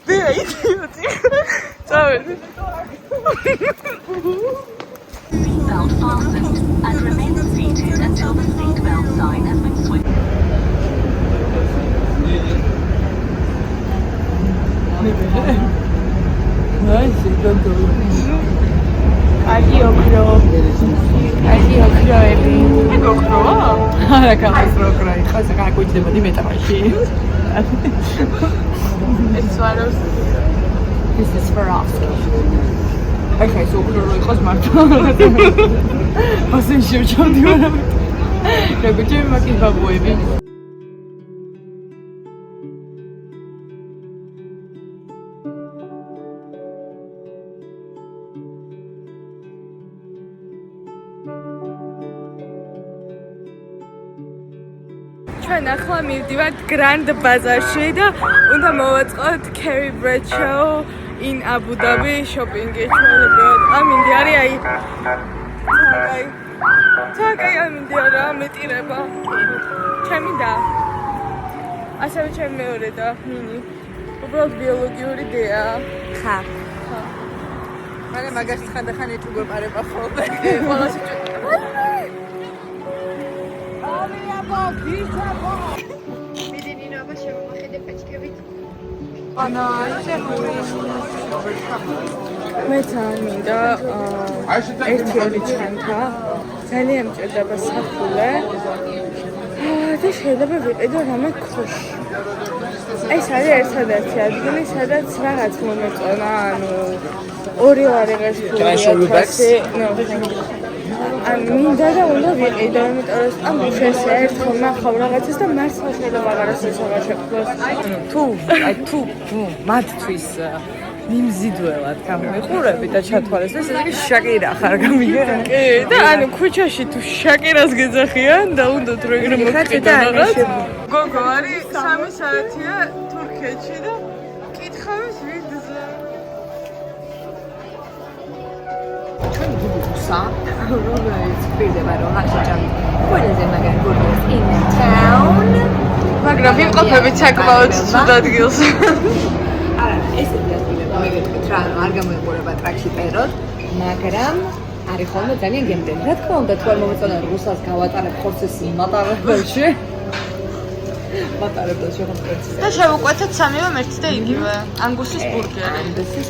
Dea idioti. Ciao. Seatbelt fastened and remain seated until the seatbelt sign has been switched. Adi okro. Ek okro. Ara kamas okro. Khasa kakujდება Dimetrashi. It's Swarovski. This is Swarovski. Okay, so okro იყოს მართლა. ასე შევჭამდი ვარ. როგორ ჩემი მაგის ბაბუები. ჩვენ ახლა მივდივართ Grand Bazaar-ში და უნდა მოვაწყოთ Carrie Bradshaw in Abu Dhabi shopping-ი ჩვეულებრივად. ამინდი არის აი. თაკაი ამინდი არა მეტირება. ჩემი და ასევე ჩემი მეორე და ნინი. უბრალოდ ბიოლოგიური დეა. ხა. მაგრამ მაგას ხანდახან ეჭუგვეპარება ხოლმე. ყველას მიდინინობა შემოახედე პეჭკებით. ანა მეც არ მინდა ერთი ორი ჩანთა ძალიან მჭირდება საფულე და შეიძლება ვიყიდო რამე ქოში. ეს არის ერთადერთი ადგილი, სადაც რაღაც მომეწონა, ანუ ორი ლარიღეს ფული. ან მინდა და უნდა ვიყიდო, იმიტომ რომ ამ შეესე ერთხელ ნახავ რაღაცას და მართლა შეიძლება აღარას შეფლოს. თუ მათთვის მიმზიდველად გამიყურები და ჩათვალეს, ეს იგი შაკირა ხარ გამიგე? კი, და ანუ ქუჩაში თუ შაკირას გეძახიან და უნდათ როგორ მოგყიდო რაღაც. გოგო არის 3 საათია თურქეთში და კითხავს ვიზა. ჩვენი გუგუსა რომელიც პირდება რომ ახლა ყველაზე მაგარი გუგუს in town მაგრამ ვიმყოფებით საკმაოდ ცუდ ადგილს. არა ეს ადგილი მეგეთქვით რა არ გამოიყურება ტრაქში პეროდ მაგრამ არის ხოლმე ძალიან გემდენი. რა თქმა უნდა თუ არ მომეწონა რუსას გავატარებ ხორცის მატარებელში და შევუკვეთეთ სამივე ერთი და იგივე ანგუსის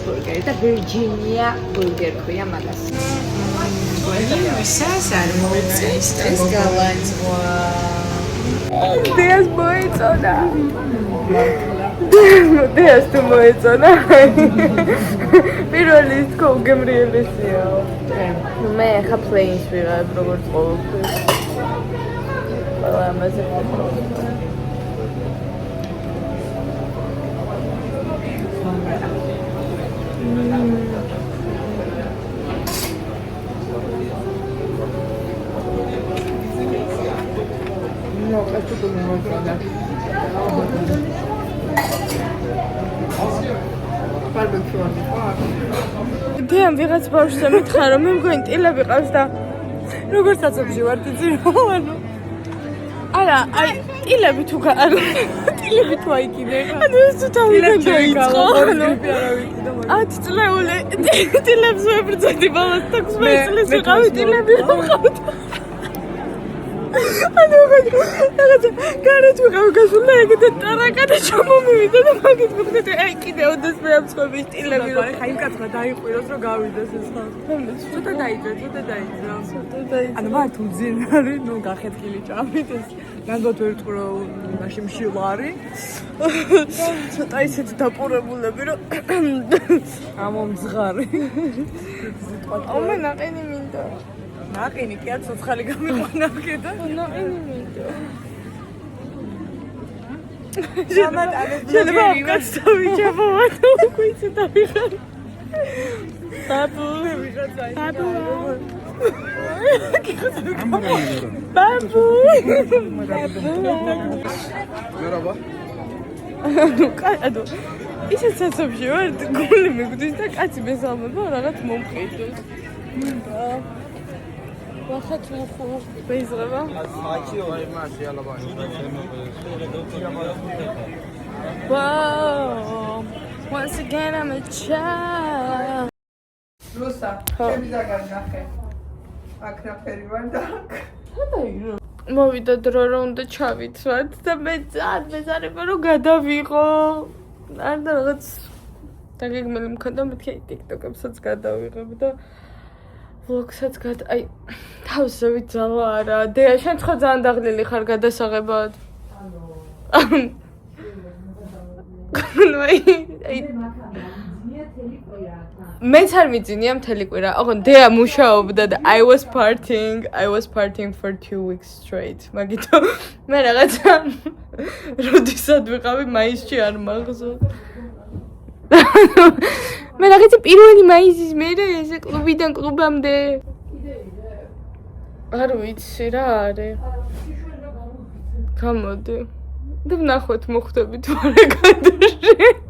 ბურგერი და ვირჯინია ბურგერი ქვია მაგას. ვისას არ მოიწეს ეს გალანძვა. დიას მოიწონა. დიას თუ მოიწონა. პირველი თქო გემრიელესია. მე ხა პლეინს ვიღებ როგორც ყოველთვის. ყველა ამაზე No, esto como no está. დიამ ვიღაც ბავშვს მითხრა რომ მე მგონი ტილები ყავს და როგორც აცობში ვარ ძირო ანუ არა აი ტილები თუ ანუ ტილები თუ აიკიდე ანუ ეს თუ თავიდან დაიწყო ანუ 10 წლეული ტილებს ვებრძოდი ბალას 6 წლის ვიყავი ტილები ვიყავთ ანუ რაღაც გარეთ ვიყავი გასულა ეგეთ ტრაკა და ჩამომივიდა და მაგით მეთქე აი კიდე ოდეს მე ამცხვები ტილები რომ ხა იმ კაცმა დაიყვიროს რომ გავიდეს ეს ხალხი ცოტა დაიძრა ანუ ვართ უძინარი ნუ გახეთქილი ჭამით ეს ნანგოთ ვერ ტყრო მაშინ მშილარი ცოტა ისეთი დაპურებულები რომ ამომძღარი ომე ნაყენი მინდა ნაყენი კი არ ცოცხალი გამიყვანა კიდე ნაყენი მინდა შეიძლება უკაც დავიჭებო და უკვე ისე დავიხარ ბაბუ ბაბუ მერაბა ანუ ისეთ საცობში ვარ გული მიგდის და კაცი მესალმება რაღაც მომყიდოს ვახეთ მოხო ბეიზრება საჩიო იმაში ალაბა Whoa, once again I'm a child. რუსა, ჩემი ზაგარი ნახე. აქ ნაფერი ვარ და აქ. მოვიდა დრო რომ უნდა ჩავიცვათ და მე ძალიან მეზარება რომ გადავიღო. არ და რაღაც დაგეგმილი მქონდა მეთქი TikTok-ებსაც გადავიღებ და vlog-საც აი თავზე ვიძალო არა. დეა შენ ხო ძალიან დაღლილი ხარ გადასაღებად. მეც არ მიძინია მთელი კვირა. ოღონდ დეა მუშაობდა და I was partying for 2 weeks straight. მაგითო მე რაღაცა როდესაც ვიყავი მაისში არ მახსოვს. მე რაღაცა პირველი მაისის მერე ესე კლუბიდან კლუბამდე. არ ვიცი რა არის. გამოდი. და ვნახოთ მოხვდებით თუ არა კადრში.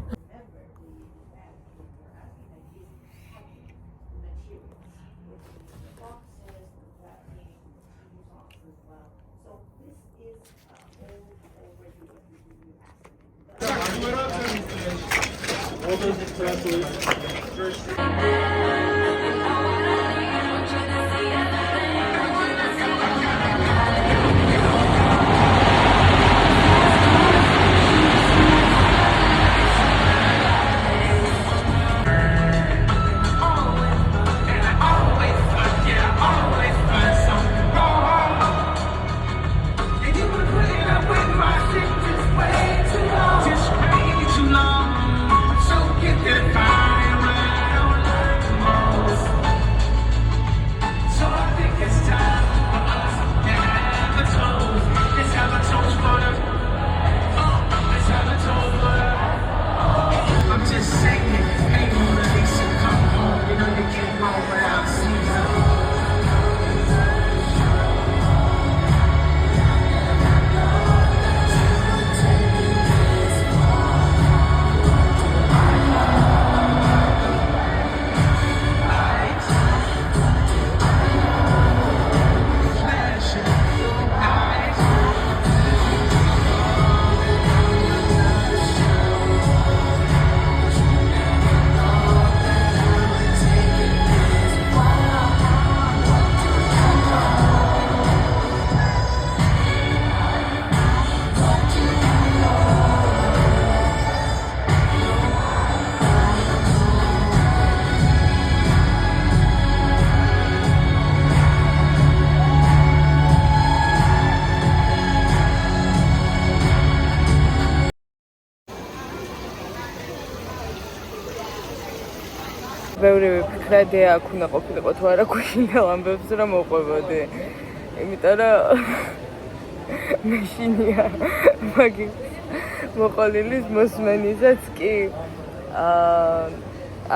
ბევრი ვიფიქრე დეა აქ უნდა ყოფილიყო თუ არა გუშინდელ ამბებს რომ მოყვებოდი. იმიტომ რომ მეშინია მაგის მოყოლილის მოსმენისაც კი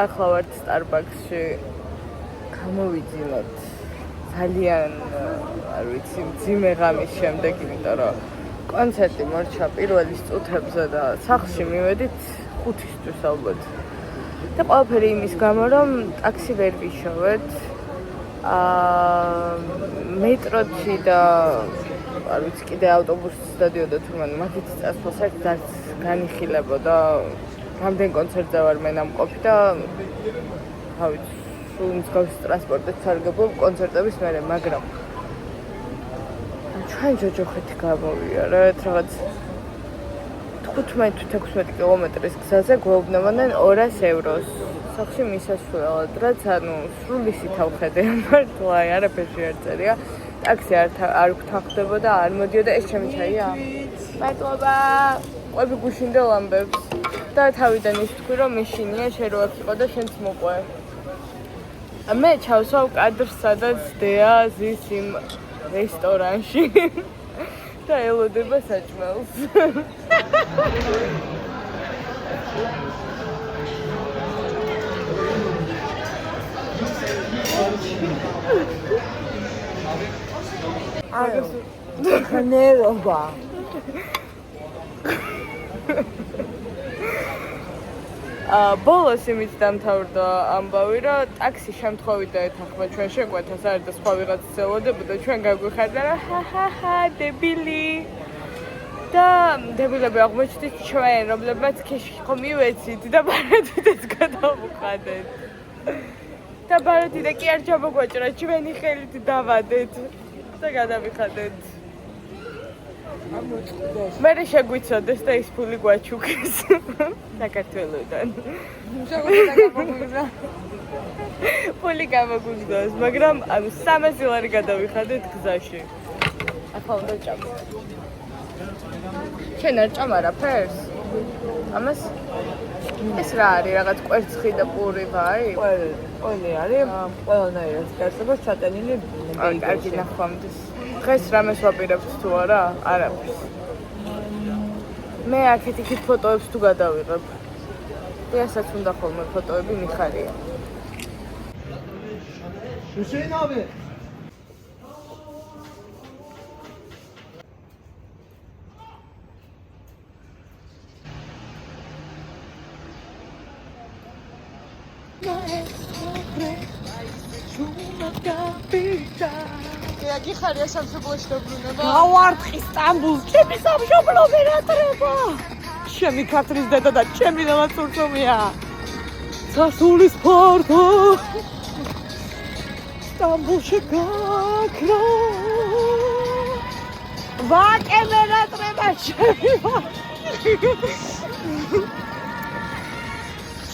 ახლა ვართ Starbucks-ში გამოვიძინოთ ძალიან არ ვიცი მძიმე ღამის შემდეგ, იმიტომ რომ კონცერტი მორჩა პირველი წუთებზე და სახლში მივედით 5-ისთვის ალბათ. და ყველაფერი იმის გამო რომ ტაქსი ვერ ვიშოვეთ. მეტროთი და არ ვიცი კიდე ავტობუსით დადიოდა თურმე მაგით წასვლას ერთად განიხილებოდა. რამდენ კონცერტზე ვარ მე ნამყოფი და რა ვიცი სულ მსგავსი ტრანსპორტით სარგებლობ კონცერტების მერე, მაგრამ ჩვენ ჯოჯოხეთი გამოვიარეთ რაღაც 15-16 კილომეტრის გზაზე გვეუბნებოდნენ 200 ევროს. სახლში მისასვლელად, რაც ანუ სრული სითავხედე მართლა არაფერში არ წერია. ტაქსი არ გვთანხმდებოდა, არ მოდიოდა, ეს ჩემი ჩაია. მადლობა. ყვები გუშინდელ ამბებს. და თავიდან ის თქვი რომ მეშინია შენ რო აქ იყო და შენც მოყვე. მე ჩავსვავ კადრს, სადაც დეა ზის იმ რესტორანში. და ელოდება საჭმელს. ნერობა. ბოლოს იმით დამთავრდა ამბავი, რომ ტაქსი შემთხვევით ეთანხმა ჩვენ შეგვეთას არ და სხვა ვიღაც ელოდებოდა, ჩვენ გაგვიხარდა რა ჰა დებილი. და დებილები აღმოჩნდით ჩვენ, რომლებმაც ქეში ხომ მივეცით და ბარათიდაც გადავუხადეთ. და ბარათიდა კი არ ჩამოგვაჭრა, ჩვენი ხელით დავადეთ და გადავიხადეთ. მერე შეგვიცოდეს და ის ფული გვაჩუქეს საქართველოდან. ფული გამოგვიგდოს, მაგრამ ანუ 300 ლარი გადავიხადეთ გზაში. ახლა უნდა ჭამო. შენ არ ჭამ არაფერს? ამას? ეს რა არის, რაღაც კვერცხი და პური ვაი? ყველი არის, ყველანაირად გასაგებია ჩატენილი აი, კარგი ნახვამდის. დღეს რამეს ვაპირებთ თუ არა? არაფერს. მე აქეთ-იქით ფოტოებს თუ გადავიღებ. დღესაც უნდა ხოლმე ფოტოები მიხარია. Hüseyin abi. კი ხარია სამშობლოში დაბრუნება. გავარტყი სტამბულს, ჩემი სამშობლო ვერატრება. ჩემი ქართლის დედა და ჩემი დელაცურცომია. სასულის ფორტო. სტამბულში გაქრა. ვაკე ვერატრება ჩემი.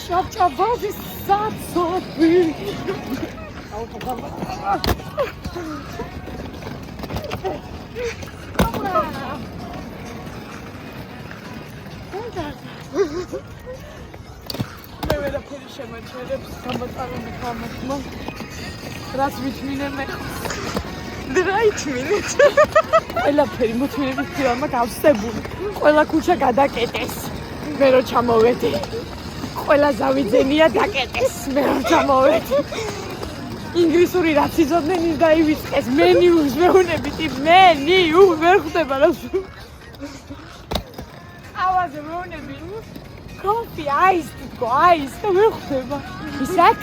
შავჭაბაზის საცობი. მე ვერაფერი შემაჩერებს სამოწარო მეთამაშმა. რაც ვითმინე მე. დრაითმინეთ. ყველაფერი მოთმინების ფილმმა გავსებული. ყველა ქუჩა გადაკეტეს. მე რო ჩამოვედი. ყველა ზავიძენია დაკეტეს. მე რო ჩამოვედი. ინგლისური რაც იზოდნენ ის დაივიწყეს. მენიუს მეუნებით მენიუ ვერ ხვდება რა. ავაზე მეუნები. Coffee, ice, და ვერ ხვდება. ისაკ